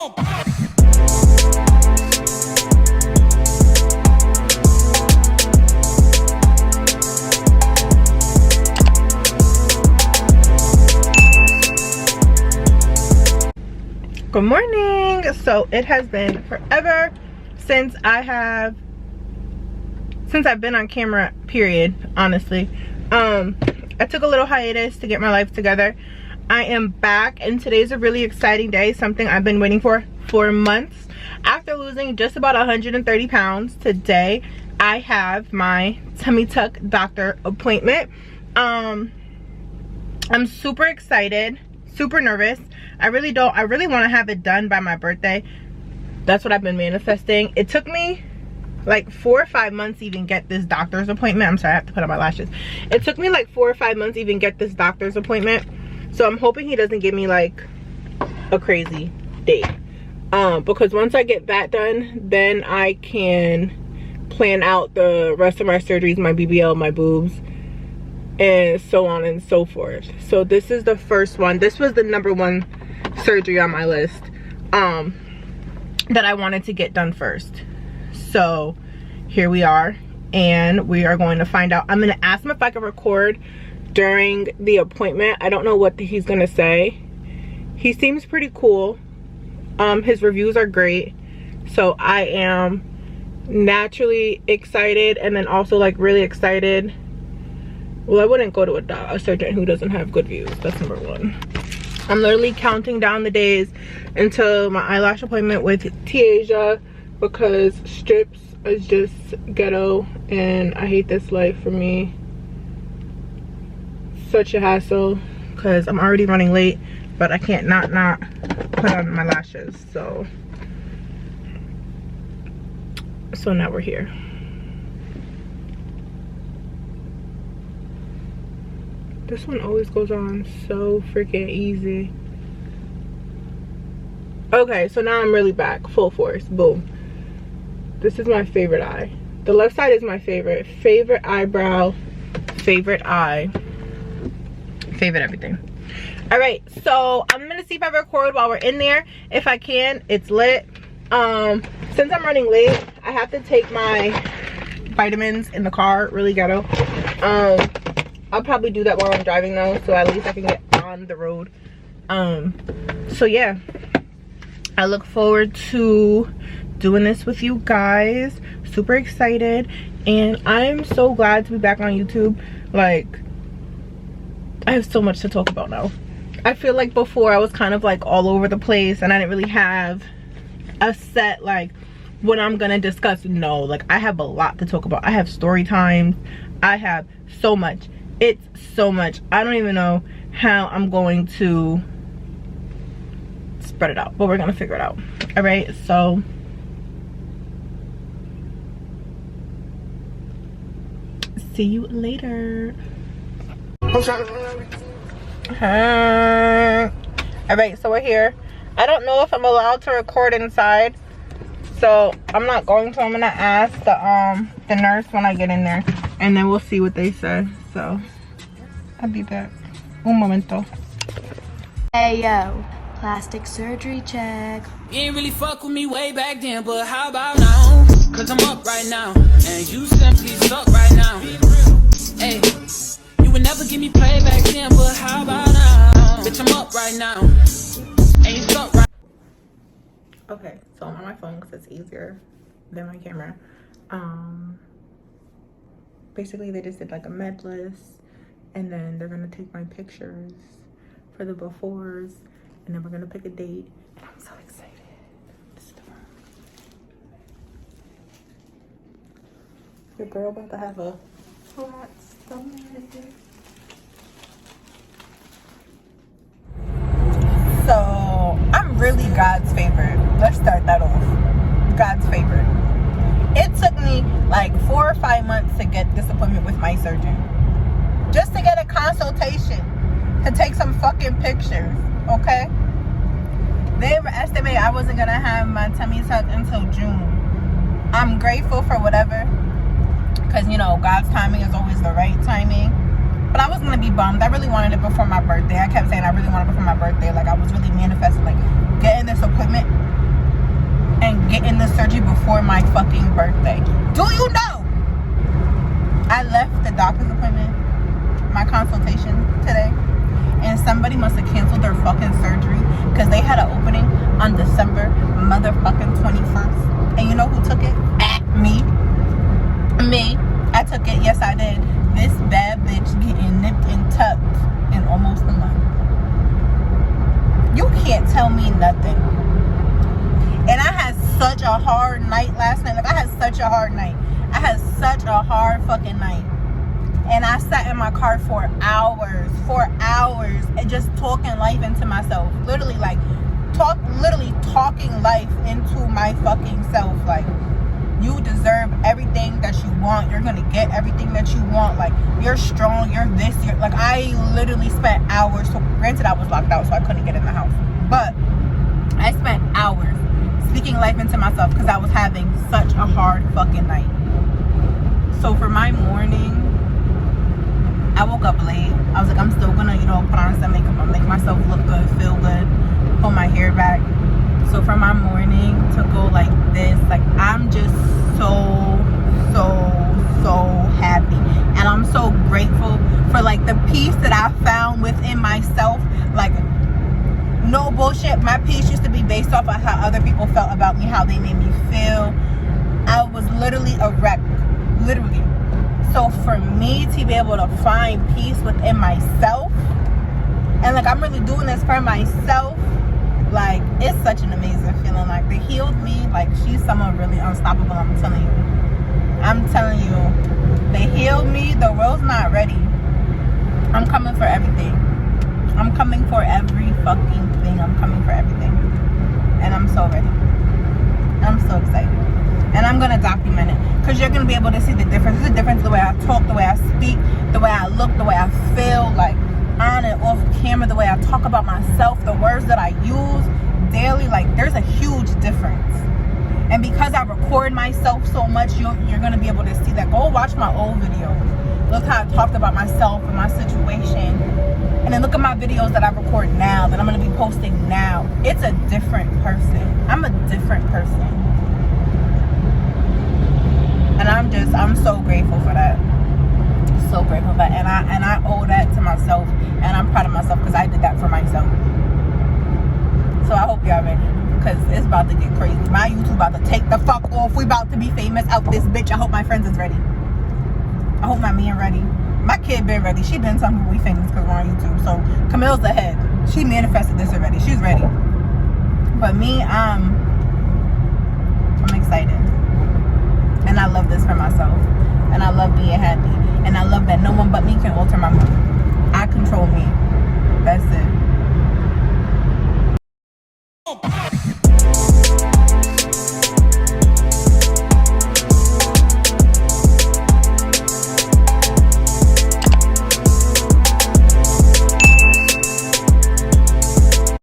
Good morning. So it has been forever since I've been on camera, period, honestly. I took a little hiatus to get my life together. I am back and today's a really exciting day, something I've been waiting for months. After losing just about 130 pounds, today I have my tummy tuck doctor appointment. I'm super excited, super nervous. I really want to have it done by my birthday. That's what I've been manifesting. It took me like 4 or 5 months to even get this doctor's appointment. I'm sorry, I have to put on my lashes. It took me like 4 or 5 months to even get this doctor's appointment. So I'm hoping he doesn't give me like a crazy date. Because once I get that done, then I can plan out the rest of my surgeries, my BBL, my boobs, and so on and so forth. So this is the first one. This was the #1 surgery on my list that I wanted to get done first. So here we are, and we are going to find out. I'm going to ask him if I can record during the appointment. I don't know what he's going to say. He seems pretty cool. His reviews are great. So I am naturally excited, and then also like really excited. Well, I wouldn't go to a surgeon who doesn't have good views. That's #1. I'm literally counting down the days until my eyelash appointment with TheAnaJShow, because strips is just ghetto and I hate this life for me. Such a hassle because I'm already running late, but I can't not put on my lashes. So now we're here. This one always goes on so freaking easy. Okay, so now I'm really back, full force, boom. This is my favorite eye. The left side is my favorite eyebrow, favorite eye, favorite everything. All right, so I'm gonna see if I record while we're in there. If I can, it's lit. Since I'm running late, I have to take my vitamins in the car, really ghetto. I'll probably do that while I'm driving though, so at least I can get on the road. So yeah, I look forward to doing this with you guys. Super excited, and I'm so glad to be back on YouTube. Like, I have so much to talk about now. I feel like before I was kind of like all over the place and I didn't really have a set like what I'm gonna discuss. No, like I have a lot to talk about. I have story times. I have so much. It's so much. I don't even know how I'm going to spread it out, but we're gonna figure it out. All right, so see you later. All right, so we're here. I don't know if I'm allowed to record inside, so I'm not going to. I'm gonna ask the nurse when I get in there, and then we'll see what they say. So I'll be back. Un momento. Hey yo, plastic surgery check. You ain't really fuck with me way back then, but how about now? Cause I'm up right now, and you simply suck right now. Hey, you would never give me play back then, but how about now? Bitch, I'm up right now, and you suck right. Okay, so I'm on my phone because it's easier than my camera. Basically they just did like a med list, and then they're gonna take my pictures for the befores, and then we're gonna pick a date. I'm so excited. This is the room. Your girl about to have a flat stomach. So I'm really God's favorite. Let's start that off. God's favorite. It took me like 4 or 5 months to get this appointment with my surgeon. Just to get a consultation, to take some fucking pictures, okay? They were estimating I wasn't gonna have my tummy tuck until June. I'm grateful for whatever, because you know, God's timing is always the right timing. But I was gonna be bummed. I really wanted it before my birthday. I kept saying I really wanted it before my birthday. Like I was really manifesting like getting this appointment Do you know? I left the doctor's appointment, my consultation today, and somebody must have canceled their fucking surgery because they had an opening on December motherfucking 21st. And you know who took it? Me. I took it. Yes, I did. This bad bitch getting nipped and tucked in almost a month. You can't tell me nothing. And I had such a hard night last night. Like, I had such a hard night. I had such a hard fucking night. And I sat in my car for hours, and just talking life into myself. Literally talking life into my fucking self. Like, you deserve everything that you want. You're gonna get everything that you want. Like, you're strong, you're this, you're like, I literally spent hours. So granted, I was locked out, so I couldn't get in the house, but I spent hours speaking life into myself because I was having such a hard fucking night. So for my morning, I woke up late. I was like, I'm still gonna, put on some makeup and make myself look good, feel good, pull my hair back. So for my morning to go like this, like, I'm just so happy. And I'm so grateful for like the peace that I found within myself. Like, no bullshit, my peace used to be based off of how other people felt about me, how they made me feel. I was literally a wreck, literally. So for me to be able to find peace within myself, and like, I'm really doing this for myself, like, it's such an amazing feeling. Like, they healed me. Like, she's someone really unstoppable, I'm telling you. They healed me. The world's not ready. I'm coming for everything. I'm coming for every fucking thing. I'm coming for everything. And I'm so ready. I'm so excited. And I'm gonna document it, because you're gonna be able to see the difference. There's a difference the way I talk, the way I speak, the way I look, the way I feel, like, on and off camera, the way I talk about myself, the words that I use daily. Like, there's a huge difference. And because I record myself so much, you're gonna be able to see that. Go watch my old videos. Look how I talked about myself and my situation. And then look at my videos that I record now, that I'm gonna be posting now. It's a different person. I'm a different person. And I'm so grateful for that. So grateful for that. And I owe that to myself. And I'm proud of myself because I did that for myself. So I hope y'all ready, because it's about to get crazy. My YouTube about to take the fuck off. We about to be famous out this bitch. I hope my friends is ready. I hope my man ready. My kid been ready. She been telling me we famous because we're on YouTube. So Camille's ahead. She manifested this already. She's ready. But me, I'm excited. And I love this for myself. And I love being happy. And I love that no one but me can alter my mood. I control me. That's it.